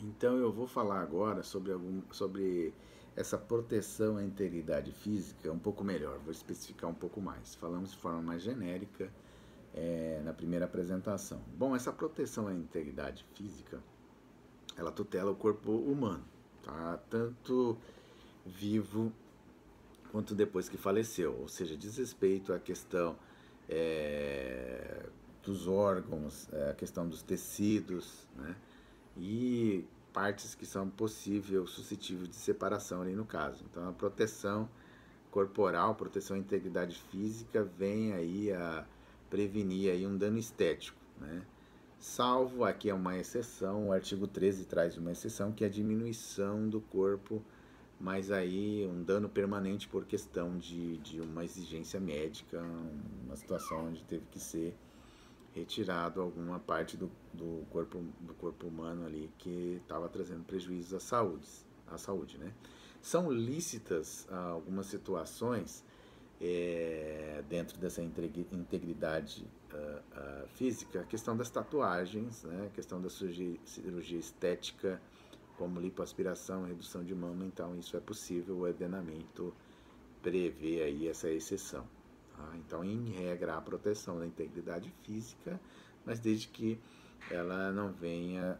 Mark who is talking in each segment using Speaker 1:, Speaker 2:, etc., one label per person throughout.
Speaker 1: Então eu vou falar agora sobre essa proteção à integridade física um pouco melhor, vou especificar um pouco mais. Falamos de forma mais genérica na primeira apresentação. Bom, essa proteção à integridade física, ela tutela o corpo humano, tá? Tanto vivo quanto depois que faleceu, ou seja, diz respeito à questão dos órgãos, a questão dos tecidos, né? E partes que são possível, suscetíveis de separação ali no caso. Então a proteção corporal, proteção à integridade física vem aí a prevenir aí um dano estético, né? Salvo, aqui é uma exceção, o artigo 13 traz uma exceção, que é a diminuição do corpo, mas aí um dano permanente por questão de uma exigência médica, uma situação onde teve que ser retirado alguma parte do corpo humano ali que estava trazendo prejuízo à saúde, né? São lícitas algumas situações dentro dessa integridade física, a questão das tatuagens, né? A questão da cirurgia estética, como lipoaspiração, redução de mama, então isso é possível, o ordenamento prevê aí essa exceção. Então, em regra, há proteção da integridade física, mas desde que ela não venha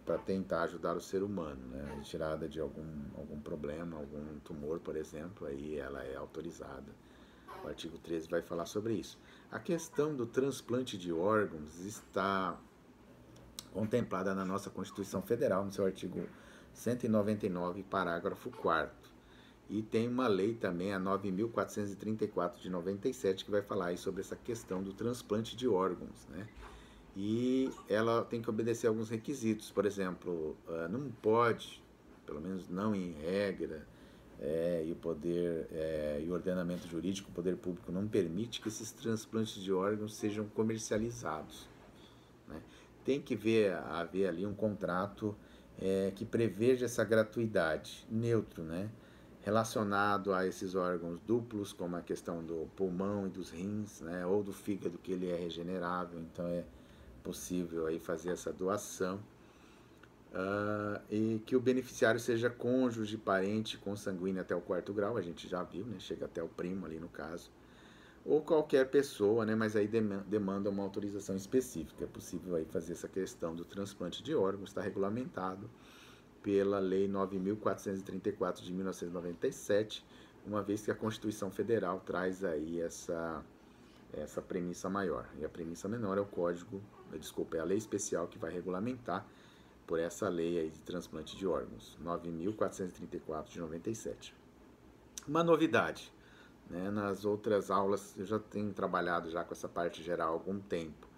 Speaker 1: para tentar ajudar o ser humano, né? Retirada de algum problema, algum tumor, por exemplo, aí ela é autorizada. O artigo 13 vai falar sobre isso. A questão do transplante de órgãos está contemplada na nossa Constituição Federal, no seu artigo 199, parágrafo 4º. E tem uma lei também, a 9.434 de 97, que vai falar aí sobre essa questão do transplante de órgãos, né? E ela tem que obedecer a alguns requisitos. Por exemplo, não pode, pelo menos não em regra, e o poder e o ordenamento jurídico, o poder público não permite que esses transplantes de órgãos sejam comercializados, né? Tem que haver ali um contrato que preveja essa gratuidade, neutro, né? Relacionado a esses órgãos duplos, como a questão do pulmão e dos rins, né? Ou do fígado, que ele é regenerável, então é possível aí fazer essa doação. E que o beneficiário seja cônjuge, parente, consanguíneo até o 4º grau, a gente já viu, né? Chega até o primo ali no caso. Ou qualquer pessoa, né? Mas aí demanda uma autorização específica. É possível aí fazer essa questão do transplante de órgãos, está regulamentado pela Lei 9.434 de 1997, uma vez que a Constituição Federal traz aí essa premissa maior. E a premissa menor é é a lei especial que vai regulamentar por essa lei aí de transplante de órgãos, 9.434 de 97. Uma novidade, né? Nas outras aulas eu já tenho trabalhado já com essa parte geral há algum tempo,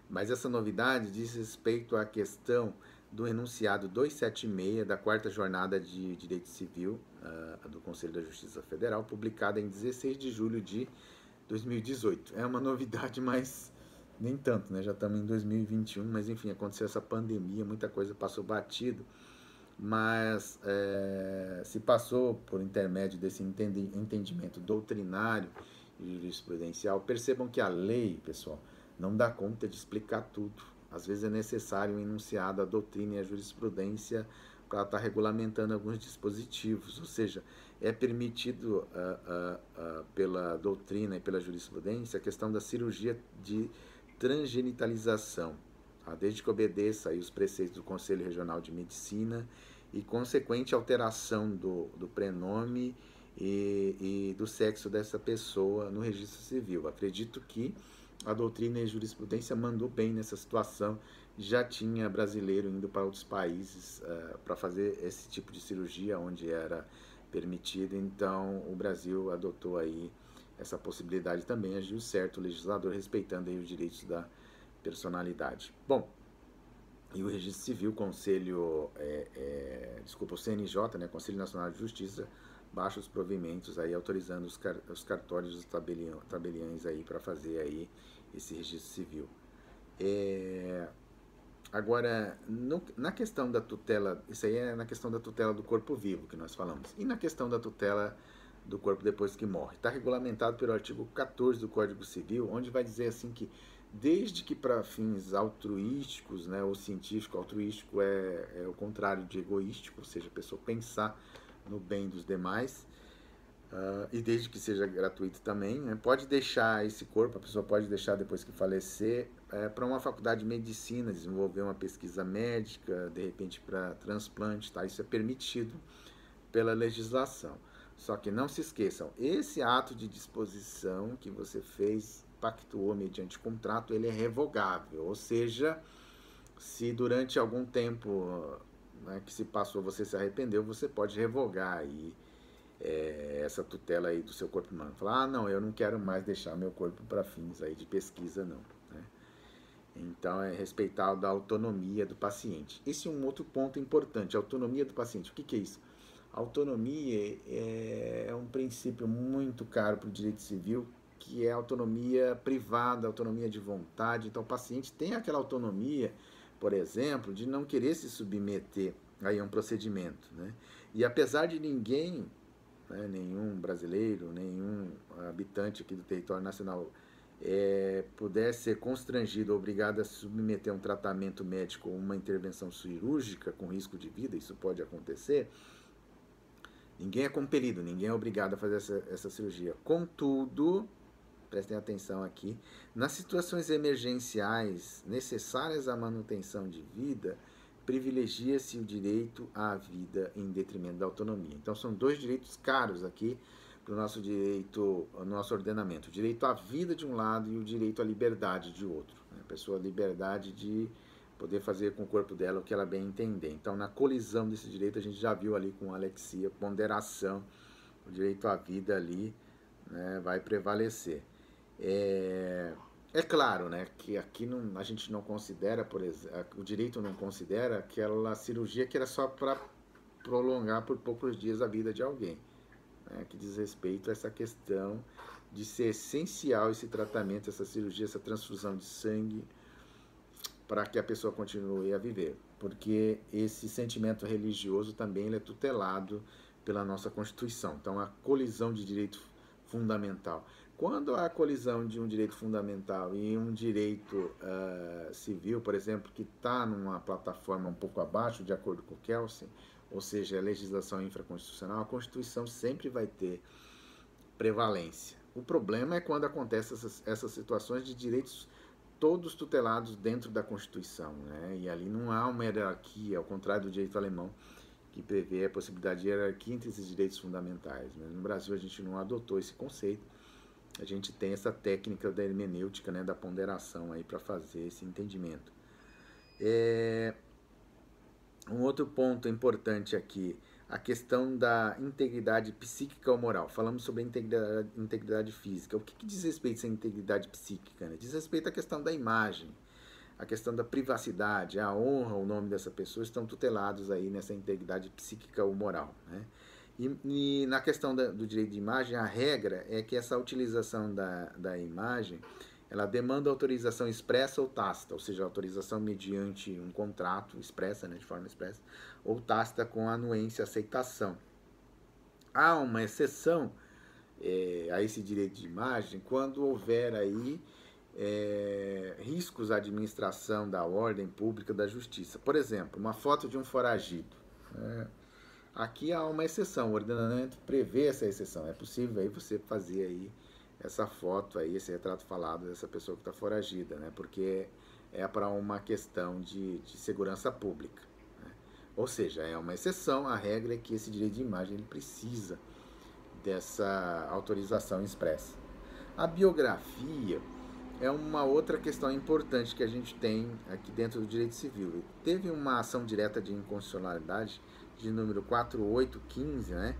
Speaker 1: mas essa novidade diz respeito à questão do enunciado 276 da 4ª Jornada de Direito Civil do Conselho da Justiça Federal, publicada em 16 de julho de 2018. É uma novidade, mas nem tanto, né? Já estamos em 2021, mas enfim, aconteceu essa pandemia, muita coisa passou batido, mas se passou por intermédio desse entendimento doutrinário e jurisprudencial. Percebam que a lei, pessoal, não dá conta de explicar tudo. Às vezes é necessário um enunciado, a doutrina e a jurisprudência para estar regulamentando alguns dispositivos, ou seja, é permitido pela doutrina e pela jurisprudência a questão da cirurgia de transgenitalização, desde que obedeça aí os preceitos do Conselho Regional de Medicina e consequente alteração do prenome e do sexo dessa pessoa no registro civil. Acredito que a doutrina e a jurisprudência mandou bem nessa situação. Já tinha brasileiro indo para outros países para fazer esse tipo de cirurgia onde era permitido, então o Brasil adotou aí essa possibilidade também, agiu certo o legislador, respeitando aí os direitos da personalidade. Bom, e o Registro Civil, o CNJ, né, Conselho Nacional de Justiça, baixa os provimentos aí, autorizando os cartórios dos tabeliães aí para fazer aí esse registro civil. Agora, na questão da tutela, isso aí é na questão da tutela do corpo vivo que nós falamos. E na questão da tutela do corpo depois que morre? Está regulamentado pelo artigo 14 do Código Civil, onde vai dizer assim que desde que para fins altruísticos, né, ou científico, altruístico é o contrário de egoístico, ou seja, a pessoa pensar no bem dos demais, e desde que seja gratuito também, né, pode deixar esse corpo, a pessoa pode deixar depois que falecer, para uma faculdade de medicina, desenvolver uma pesquisa médica, de repente para transplante, tá? Isso é permitido pela legislação. Só que não se esqueçam, esse ato de disposição que você fez, pactuou mediante contrato, ele é revogável. Ou seja, se durante algum tempo, né, que se passou você se arrependeu, você pode revogar aí essa tutela aí do seu corpo humano. Falar, não, eu não quero mais deixar meu corpo para fins aí de pesquisa, não. Né? Então, é respeitar a autonomia do paciente. Esse é um outro ponto importante, a autonomia do paciente. O que é isso? A autonomia é um princípio muito caro para o direito civil, que é a autonomia privada, a autonomia de vontade. Então, o paciente tem aquela autonomia, por exemplo, de não querer se submeter a um procedimento. Né? E apesar de ninguém, né, nenhum brasileiro, nenhum habitante aqui do território nacional puder ser constrangido, obrigado a se submeter a um tratamento médico ou uma intervenção cirúrgica com risco de vida, isso pode acontecer. Ninguém é compelido, ninguém é obrigado a fazer essa cirurgia. Contudo, prestem atenção aqui, nas situações emergenciais necessárias à manutenção de vida, privilegia-se o direito à vida em detrimento da autonomia. Então, são dois direitos caros aqui para o nosso direito, o nosso ordenamento. O direito à vida de um lado e o direito à liberdade de outro. A pessoa a liberdade de poder fazer com o corpo dela o que ela bem entender. Então, na colisão desse direito, a gente já viu ali com Alexia, ponderação, o direito à vida ali, né, vai prevalecer. É claro, né, que aqui não, a gente não considera, por exemplo, o direito não considera aquela cirurgia que era só para prolongar por poucos dias a vida de alguém, né, que diz respeito a essa questão de ser essencial esse tratamento, essa cirurgia, essa transfusão de sangue, para que a pessoa continue a viver, porque esse sentimento religioso também ele é tutelado pela nossa Constituição. Então, a colisão de direito fundamental. Quando há a colisão de um direito fundamental e um direito civil, por exemplo, que está numa plataforma um pouco abaixo, de acordo com o Kelsen, ou seja, a legislação infraconstitucional, a Constituição sempre vai ter prevalência. O problema é quando acontecem essas situações de direitos todos tutelados dentro da Constituição, né? E ali não há uma hierarquia, ao contrário do direito alemão, que prevê a possibilidade de hierarquia entre esses direitos fundamentais. Né? No Brasil a gente não adotou esse conceito, a gente tem essa técnica da hermenêutica, né, da ponderação aí para fazer esse entendimento. Um outro ponto importante aqui, a questão da integridade psíquica ou moral. Falamos sobre a integridade física. O que diz respeito a essa integridade psíquica? Né? Diz respeito à questão da imagem, a questão da privacidade, a honra, o nome dessa pessoa estão tutelados aí nessa integridade psíquica ou moral. Né? E na questão do direito de imagem, a regra é que essa utilização da imagem, ela demanda autorização expressa ou tácita, ou seja, autorização mediante um contrato expressa, né, de forma expressa, ou tácita com anuência, aceitação. Há uma exceção a esse direito de imagem quando houver aí riscos à administração da ordem pública, da justiça. Por exemplo, uma foto de um foragido. Aqui há uma exceção, o ordenamento prevê essa exceção. É possível aí você fazer aí essa foto aí, esse retrato falado dessa pessoa que está foragida, né? Porque é para uma questão de segurança pública. Né? Ou seja, é uma exceção, a regra é que esse direito de imagem ele precisa dessa autorização expressa. A biografia é uma outra questão importante que a gente tem aqui dentro do direito civil. Teve uma ação direta de inconstitucionalidade de número 4815, né,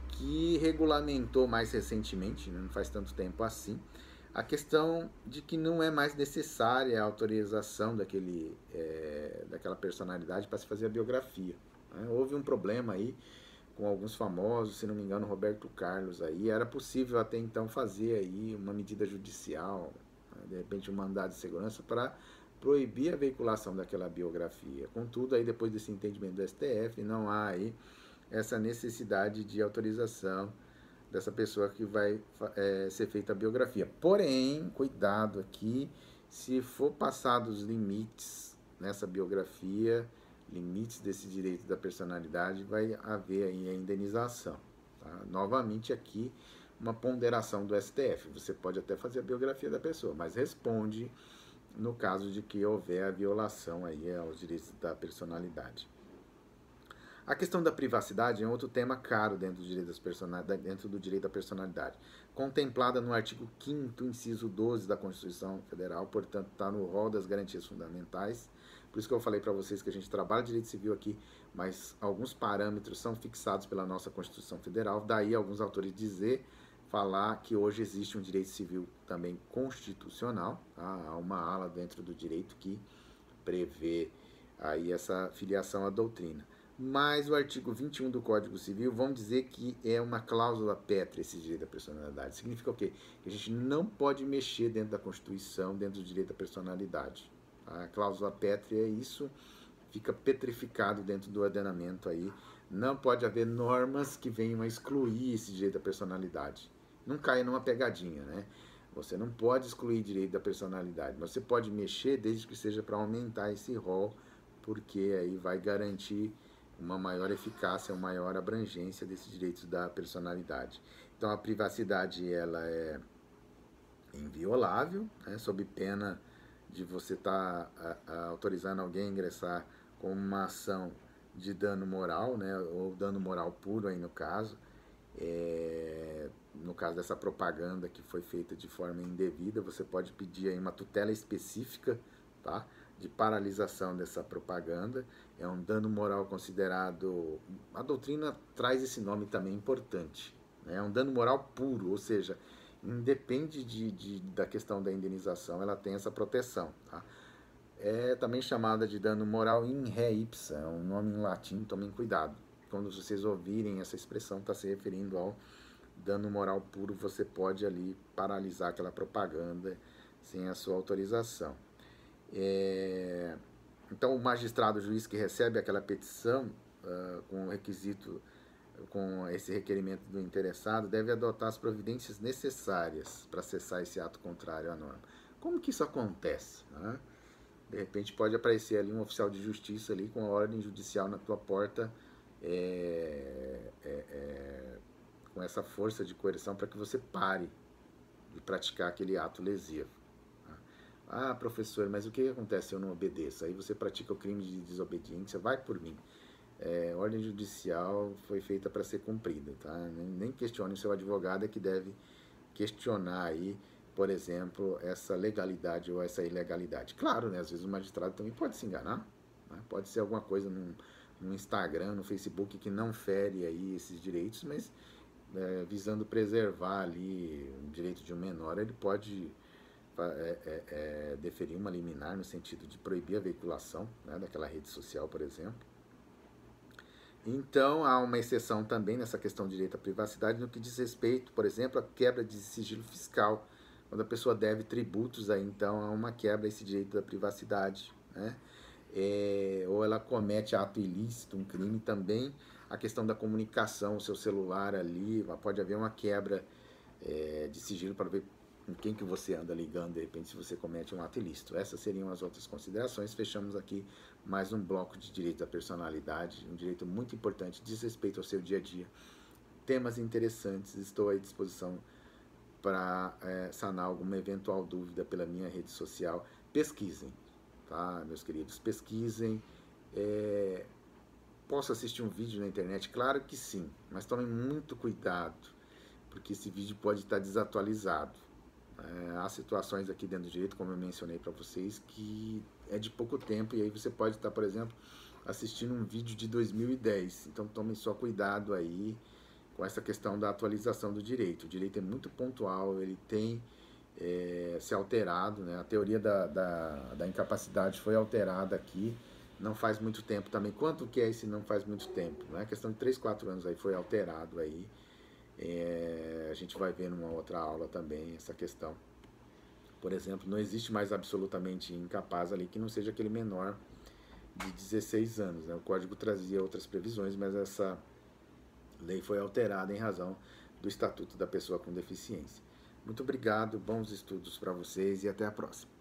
Speaker 1: que regulamentou mais recentemente, não faz tanto tempo assim, a questão de que não é mais necessária a autorização daquela personalidade para se fazer a biografia. Né? Houve um problema aí com alguns famosos, se não me engano, Roberto Carlos aí, era possível até então fazer aí uma medida judicial, de repente um mandado de segurança para proibir a veiculação daquela biografia. Contudo, aí depois desse entendimento do STF, não há aí essa necessidade de autorização dessa pessoa que vai ser feita a biografia. Porém, cuidado aqui, Se for passado os limites nessa biografia, limites desse direito da personalidade, vai haver aí a indenização. Tá? Novamente aqui, uma ponderação do STF. Você pode até fazer a biografia da pessoa, mas responde no caso de que houver a violação aí aos direitos da personalidade. A questão da privacidade é outro tema caro dentro do direito da personalidade, contemplada no artigo 5º, inciso 12 da Constituição Federal, portanto está no rol das garantias fundamentais. Por isso que eu falei para vocês que a gente trabalha direito civil aqui, mas alguns parâmetros são fixados pela nossa Constituição Federal, daí alguns autores falar que hoje existe um direito civil também constitucional, tá? Há uma ala dentro do direito que prevê aí essa filiação à doutrina. Mas o artigo 21 do Código Civil, vamos dizer que é uma cláusula pétrea esse direito da personalidade. Significa o quê? Que a gente não pode mexer dentro da Constituição, dentro do direito da personalidade. A cláusula pétrea é isso, fica petrificado dentro do ordenamento aí. Não pode haver normas que venham a excluir esse direito da personalidade. Não caia numa pegadinha, né? Você não pode excluir direito da personalidade, mas você pode mexer desde que seja para aumentar esse rol, porque aí vai garantir uma maior eficácia, uma maior abrangência desses direitos da personalidade. Então a privacidade ela é inviolável, né, sob pena de você estar autorizando alguém a ingressar com uma ação de dano moral, né, ou dano moral puro aí no caso dessa propaganda que foi feita de forma indevida, você pode pedir aí uma tutela específica, tá, de paralisação dessa propaganda. É um dano moral considerado, a doutrina traz esse nome também importante, né? É um dano moral puro, ou seja, independe da questão da indenização, ela tem essa proteção, tá? É também chamada de dano moral in re ipsa, é um nome em latim, tomem cuidado. Quando vocês ouvirem essa expressão, está se referindo ao dano moral puro, você pode ali paralisar aquela propaganda sem a sua autorização. Então o magistrado, o juiz que recebe aquela petição com o requisito, com esse requerimento do interessado, deve adotar as providências necessárias para cessar esse ato contrário à norma. Como que isso acontece, né? De repente pode aparecer ali um oficial de justiça ali com a ordem judicial na tua porta, com essa força de coerção para que você pare de praticar aquele ato lesivo. Ah, professor, mas o que acontece se eu não obedeço? Aí você pratica o crime de desobediência, vai por mim. Ordem judicial foi feita para ser cumprida, tá? Nem questione o seu advogado, é que deve questionar aí, por exemplo, essa legalidade ou essa ilegalidade. Claro, né? Às vezes o magistrado também pode se enganar, né? Pode ser alguma coisa no Instagram, no Facebook que não fere aí esses direitos, mas visando preservar ali o direito de um menor, ele pode deferir uma liminar no sentido de proibir a veiculação, né, daquela rede social, por exemplo. Então, há uma exceção também nessa questão de direito à privacidade no que diz respeito, por exemplo, à quebra de sigilo fiscal. Quando a pessoa deve tributos, aí então há uma quebra desse direito da privacidade, né? Ou ela comete ato ilícito, um crime também, a questão da comunicação, o seu celular ali, pode haver uma quebra de sigilo para ver com quem que você anda ligando, de repente, se você comete um ato ilícito. Essas seriam as outras considerações. Fechamos aqui mais um bloco de direito da personalidade, um direito muito importante, diz respeito ao seu dia a dia. Temas interessantes, estou à disposição para sanar alguma eventual dúvida pela minha rede social. Pesquisem, tá, meus queridos? Pesquisem. Posso assistir um vídeo na internet? Claro que sim, mas tomem muito cuidado, porque esse vídeo pode estar desatualizado. Há situações aqui dentro do direito, como eu mencionei para vocês, que é de pouco tempo, e aí você pode estar, por exemplo, assistindo um vídeo de 2010. Então tomem só cuidado aí com essa questão da atualização do direito. O direito é muito pontual, ele tem se alterado, né? A teoria da incapacidade foi alterada aqui, não faz muito tempo também. Quanto que é esse não faz muito tempo? Né? A questão de 3, 4 anos aí foi alterado aí. A gente vai ver numa outra aula também essa questão. Por exemplo, não existe mais absolutamente incapaz ali que não seja aquele menor de 16 anos. Né? O código trazia outras previsões, mas essa lei foi alterada em razão do Estatuto da Pessoa com Deficiência. Muito obrigado, bons estudos para vocês e até a próxima.